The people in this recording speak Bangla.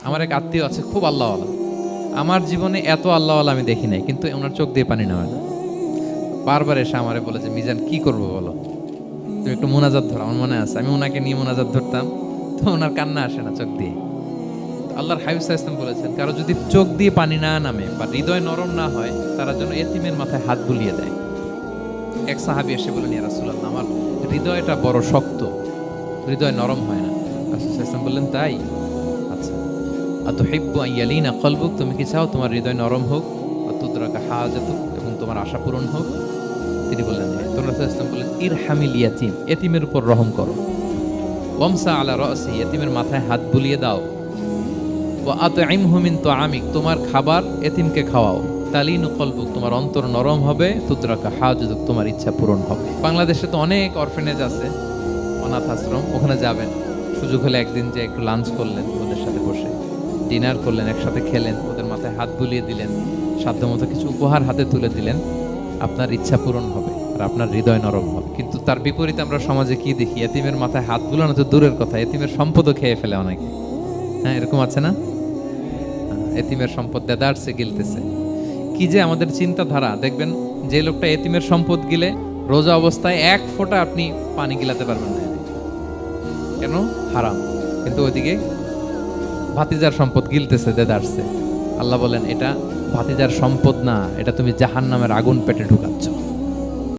আমার এক আত্মীয় আছে খুব আল্লাহওয়ালা, আমার জীবনে এত আল্লাহওয়ালা আমি দেখি নাই, কিন্তু ওনার চোখ দিয়ে পানি নামে না। বারবার এসে আমারে বলে যে মিজান কি করবো বলো, তুমি একটু মোনাজাত ধরো। আমার মনে আছে আমি ওনাকে নিয়ে মোনাজাত ধরতাম, তো ওনার কান্না আসে না চোখ দিয়ে। আল্লাহর হাবিব সাল্লাল্লাহু আলাইহি ওয়াসাল্লাম বলেছেন, কারো যদি চোখ দিয়ে পানি না নামে বা হৃদয় নরম না হয়, তারা যেন এতিমের মাথায় হাত বুলিয়ে দেয়। এক সাহাবী এসে বলেন, ইয়া রাসূলুল্লাহ, আমার হৃদয়টা বড় শক্ত, হৃদয় নরম হয় না। রাসূল সাল্লাল্লাহু আলাইহি ওয়াসাল্লাম বললেন, তাই? আচ্ছা, আতুহিব্বু আন ইয়ালিনা কলবুক, তুমি কি চাও তোমার হৃদয় নরম হোক, আতুদরাকা হাজাতুক, এবং তোমার আশা পূরণ হোক? তিনি বললেন হ্যাঁ। তো রাসূল সাল্লাল্লাহু আলাইহি ওয়াসাল্লাম বললেন, ইরহামিল ইয়াতীম, এতিমের উপর রহম করো। ওয়ামসা আলা রাসি, এতিমের মাথায় হাত বুলিয়ে দাও। ওয়া আতইমহু মিন তুআমিক, তোমার খাবার এতিমকে খাওয়াও। তালিনু কলবুক, তোমার অন্তর নরম হবে। তুদরাকা হাজাতুক, তোমার ইচ্ছা পূরণ হবে। বাংলাদেশে তো অনেক অরফেনেজ আছে, অনাথ আশ্রম, ওখানে যাবেন, সুযোগ হলে একদিন যে একটু লাঞ্চ করলেন ওদের সাথে বসে, ডিনার করলেন, একসাথে খেলেন, ওদের মাথায় হাত বুলিয়ে দিলেন, সাধ্যমতো কিছু উপহার হাতে তুলে দিলেন, আপনার ইচ্ছা পূরণ হবে আর আপনার হৃদয় নরম হবে। কিন্তু তার বিপরীতে আমরা সমাজে কি দেখি, এতিমের মাথায় হাত বুলানো তো দূরের কথা, এতিমের সম্পদও খেয়ে ফেলে অনেকে। হ্যাঁ, এরকম আছে না? এতিমের সম্পদ দেদারসে গিলতেছে। কি যে আমাদের চিন্তাধারা! দেখবেন যে লোকটা এতিমের সম্পদ গিলে, রোজা অবস্থায় এক ফোঁটা আপনি পানি গিলাতে পারবেন না। কেন? হারাম। কিন্তু ওইদিকে ভাতিজার সম্পদ গিলতেছে দেদারসে। আল্লাহ বলেন, এটা ভাতিজার সম্পদ না, এটা তুমি জাহান্নামের আগুন পেটে ঢুকাচ্ছ।